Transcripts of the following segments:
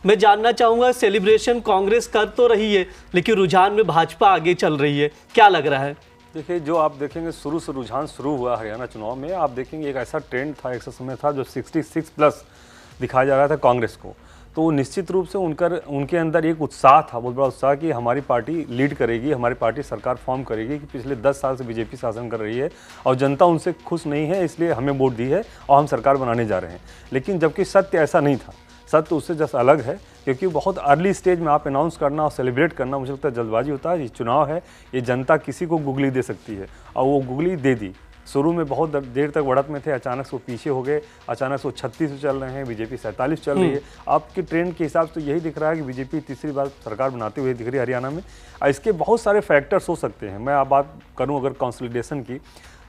मैं जानना चाहूंगा, सेलिब्रेशन कांग्रेस कर तो रही है लेकिन रुझान में भाजपा आगे चल रही है, क्या लग रहा है? देखिए, जो आप देखेंगे शुरू से रुझान शुरू हुआ हरियाणा चुनाव में, आप देखेंगे एक ऐसा ट्रेंड था, एक समय था जो 66 प्लस दिखाया जा रहा था कांग्रेस को। तो निश्चित रूप से उनके अंदर एक उत्साह था, बहुत बड़ा उत्साह कि हमारी पार्टी लीड करेगी, हमारी पार्टी सरकार फॉर्म करेगी, कि पिछले 10 साल से बीजेपी शासन कर रही है और जनता उनसे खुश नहीं है, इसलिए हमें वोट दी है और हम सरकार बनाने जा रहे हैं। लेकिन जबकि सत्य ऐसा नहीं था, सत्य उससे जस्ट अलग है, क्योंकि बहुत अर्ली स्टेज में आप अनाउंस करना और सेलिब्रेट करना, मुझे लगता है जल्दबाजी होता है। ये चुनाव है, ये जनता किसी को गुगली दे सकती है और वो गुगली दे दी। शुरू में बहुत देर तक बढ़त में थे, अचानक से वो पीछे हो गए, अचानक से वो 36 पे चल रहे हैं, बीजेपी 47 चल रही है। आपके ट्रेंड के हिसाब से तो यही दिख रहा है कि बीजेपी तीसरी बार सरकार बनाते हुए दिख रही है हरियाणा में। इसके बहुत सारे फैक्टर्स हो सकते हैं। मैं आप बात करूं अगर कंसोलिडेशन की,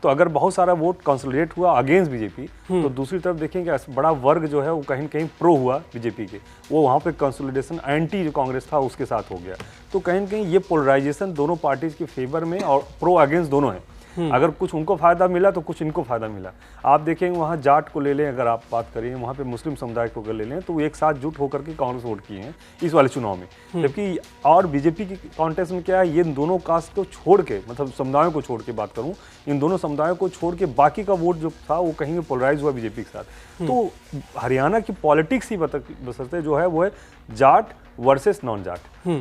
तो अगर बहुत सारा वोट कंसोलिडेट हुआ अगेंस्ट बीजेपी, तो दूसरी तरफ देखेंगे बड़ा वर्ग जो है वो कहीं कहीं प्रो हुआ बीजेपी के, वो वहाँ पे कंसोलिडेशन एंटी जो कांग्रेस था उसके साथ हो गया। तो कहीं न कहीं ये पोलराइजेशन दोनों पार्टीज के फेवर में और प्रो अगेंस्ट दोनों है। अगर कुछ उनको फायदा मिला तो कुछ इनको फायदा मिला। आप देखेंगे वहाँ जाट को ले लें, अगर आप बात करें वहाँ पे मुस्लिम समुदाय को अगर ले लें, तो वो एक साथ जुट होकर के कांग्रेस वोट किए हैं इस वाले चुनाव में। जबकि और बीजेपी की कॉन्टेस्ट में क्या है, ये दोनों कास्ट को छोड़ के, मतलब समुदायों को छोड़ के बात करूँ, इन दोनों समुदायों को छोड़ के बाकी का वोट जो था वो कहीं पोलराइज हुआ बीजेपी के साथ। तो हरियाणा की पॉलिटिक्स ही बसरते जो है वो है जाट वर्सेस नॉन जाट।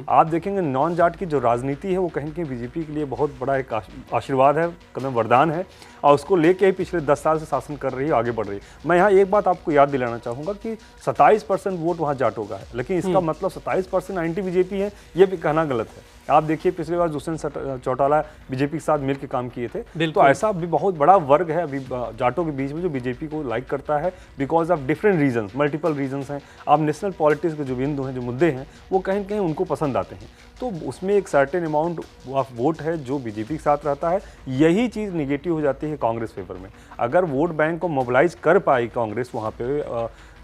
आप देखेंगे नॉन जाट की जो राजनीति है वो कहीं कहीं बीजेपी के लिए बहुत बड़ा एक आशीर्वाद है, कदम वरदान है, और उसको लेके ही पिछले 10 साल से शासन कर रही है, आगे बढ़ रही है। मैं यहाँ एक बात आपको याद दिलाना चाहूँगा कि 27% वोट वहाँ जाटों का है, लेकिन इसका मतलब 27% एंटी बीजेपी है, ये भी कहना गलत है। आप देखिए पिछली बार दुष्यंत चौटाला बीजेपी के साथ मिलकर काम किए थे, तो ऐसा भी बहुत बड़ा वर्ग है अभी जाटों के बीच में जो बीजेपी को लाइक करता है, because of different reasons, multiple reasons हैं। आप नेशनल पॉलिटिक्स के जो बिंदु हैं, जो मुद्दे हैं, वो कहीं न कहीं उनको पसंद आते हैं। तो उसमें एक सर्टेन अमाउंट ऑफ वोट है जो बीजेपी के साथ रहता है। यही चीज़ निगेटिव हो जाती है कांग्रेस फेवर में। अगर वोट बैंक को मोबिलाइज कर पाई कांग्रेस, वहाँ पे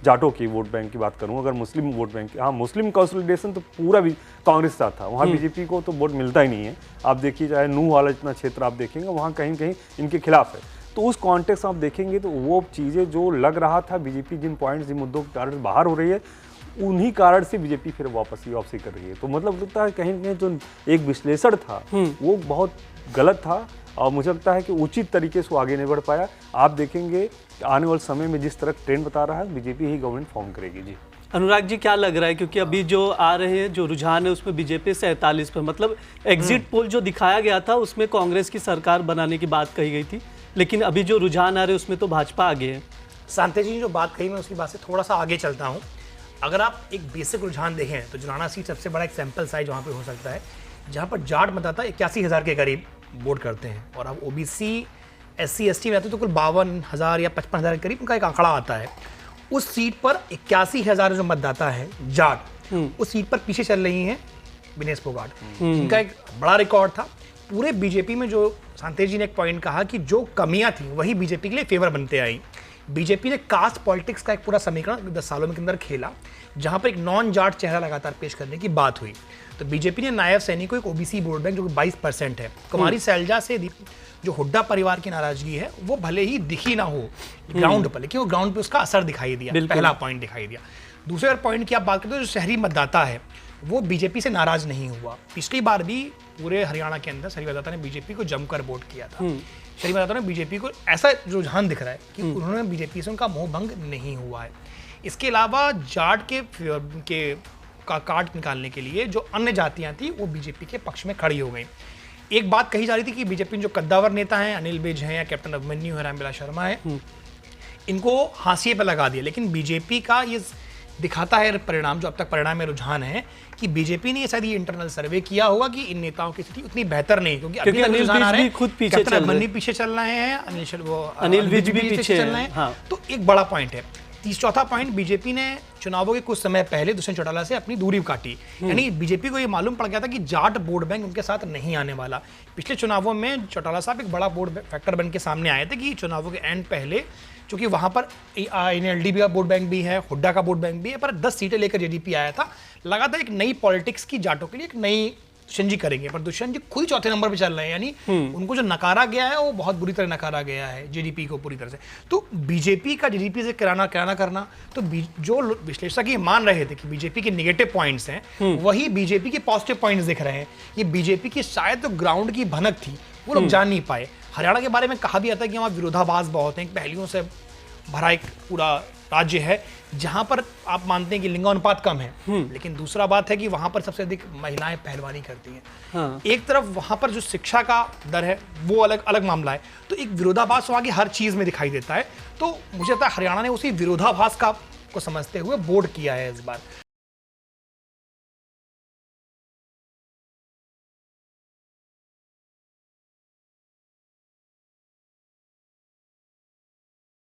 जाटों की वोट बैंक की बात करूं, अगर मुस्लिम वोट बैंक, हाँ मुस्लिम कंसोलिडेशन तो पूरा भी कांग्रेस साथ था, वहाँ बीजेपी को तो वोट मिलता ही नहीं है। आप देखिए चाहे नूह वाला जितना क्षेत्र आप देखेंगे वहाँ कहीं कहीं इनके खिलाफ है। तो उस कॉन्टेक्स्ट आप देखेंगे तो वो चीज़ें जो लग रहा था बीजेपी जिन पॉइंट्स जिन मुद्दों के कारण बाहर हो रही है, उन्हीं कारण से बीजेपी फिर वापसी कर रही है। तो मतलब लगता है कहीं कहीं जो एक विश्लेषण था वो बहुत गलत था और मुझे लगता है कि उचित तरीके से वो आगे नहीं बढ़ पाया। आप देखेंगे आने वाले समय में जिस तरह ट्रेंड बता रहा है, बीजेपी ही गवर्नमेंट फॉर्म करेगी। जी अनुराग जी, क्या लग रहा है, क्योंकि अभी जो आ रहे हैं जो रुझान है उसमें बीजेपी 47 पर, मतलब एग्जिट पोल जो दिखाया गया था उसमें कांग्रेस की सरकार बनाने की बात कही गई थी, लेकिन अभी जो रुझान आ रहे हैं उसमें तो भाजपा आगे है। सांते जी जो बात कही, मैं उसकी बात से थोड़ा सा आगे चलता हूँ। अगर आप एक बेसिक रुझान देखें तो जुलाना सीट सबसे बड़ा एक सैंपल साइज वहाँ पे हो सकता है, जहाँ पर जाट मतदाता 81,000 के करीब वोट करते हैं, और अब ओबीसी SC ST में आते तो कुल 52,000 या 55,000 के करीब उनका एक आंकड़ा आता है। उस सीट पर 81,000 जो मतदाता है जाट, उस सीट पर पीछे चल रही हैं विनेश फोगाट, जिनका एक बड़ा रिकॉर्ड था पूरे बीजेपी में। जो सांते जी ने एक पॉइंट कहा कि जो कमियां थी वही बीजेपी के लिए फेवर बनते आई। बीजेपी ने कास्ट पॉलिटिक्स का एक पूरा समीकरण 10 सालों के अंदर खेला, जहां पर एक नॉन जाट चेहरा लगातार पेश करने की बात हुई। तो बीजेपी ने नायब सैनी को एक ओबीसी वोट बैंक जो कि 22% है, कुमारी सैलजा से जो हुड्डा परिवार की नाराजगी है वो भले ही दिखी ना हो ग्राउंड पर, लेकिन वो ग्राउंड पे उसका असर दिखाई दिया, पहला पॉइंट दिखाई दिया। दूसरे पॉइंट की आप बात करते हो, जो शहरी मतदाता है वो बीजेपी से नाराज नहीं हुआ। पिछली बार भी पूरे हरियाणा के अंदर शहरी मतदाता ने बीजेपी को जमकर वोट किया था। शहरी मतदाता ने बीजेपी को ऐसा रुझान दिख रहा है कि उन्होंने बीजेपी से उनका मोह भंग नहीं हुआ है। इसके अलावा जाट के का काट निकालने के लिए जो अन्य जातियां थी वो बीजेपी के पक्ष में खड़ी हो गई। एक बात कही जा रही थी कि बीजेपी जो कद्दावर नेता हैं, अनिल विज हैं या कैप्टन अभिमन्यु है, रामविलास शर्मा है, इनको हाशिए पर लगा दिया। लेकिन बीजेपी का ये दिखाता है परिणाम, जो अब तक परिणाम में रुझान है कि बीजेपी ने शायद ये इंटरनल सर्वे किया होगा कि इन नेताओं की स्थिति उतनी बेहतर नहीं, क्योंकि अभी अनिल विज भी खुद पीछे चल रहे हैं, पीछे चल रहे हैं, अनिल विज भी पीछे चल रहे हैं। तो एक बड़ा पॉइंट है। चौथा पॉइंट, बीजेपी ने चुनावों के कुछ समय पहले दुष्यंत चौटाला से अपनी दूरी काटी, यानी बीजेपी को ये मालूम पड़ गया था कि जाट वोट बैंक उनके साथ नहीं आने वाला। पिछले चुनावों में चौटाला साहब एक बड़ा वोट फैक्टर बन के सामने आए थे कि चुनावों के एंड पहले, क्योंकि वहां पर NLD का वोट बैंक भी है, हुड्डा का वोट बैंक भी है, पर 10 सीटें लेकर जेडीपी आया था। लगा था एक नई पॉलिटिक्स की जाटों के लिए एक नई दुष्यंत जी करेंगे, पर दुष्यंत जी खुद ही चौथे नंबर पे चल रहे हैं, यानी उनको जो नकारा गया है वो बहुत बुरी तरह नकारा गया है जीडीपी को पूरी तरह से। तो बीजेपी का जीडीपी से किराना करना, तो जो विश्लेषक ये मान रहे थे कि बीजेपी के नेगेटिव पॉइंट्स हैं, वही बीजेपी के पॉजिटिव पॉइंट्स दिख रहे हैं। ये बीजेपी की शायद तो ग्राउंड की भनक थी, वो लोग जान नहीं पाए। हरियाणा के बारे में कहा भी आता है कि वहाँ विरोधाभास बहुत हैं, पहलियों से भरा एक पूरा राज्य है जहां पर आप मानते हैं कि लिंगानुपात कम है, लेकिन दूसरा बात है कि वहां पर सबसे अधिक महिलाएं पहलवानी करती हैं। हाँ। एक तरफ वहां पर जो शिक्षा का दर है वो अलग अलग मामला है, तो एक विरोधाभास वहां की हर चीज में दिखाई देता है। तो मुझे लगता है हरियाणा ने उसी विरोधाभास को समझते हुए बोर्ड किया है इस बार।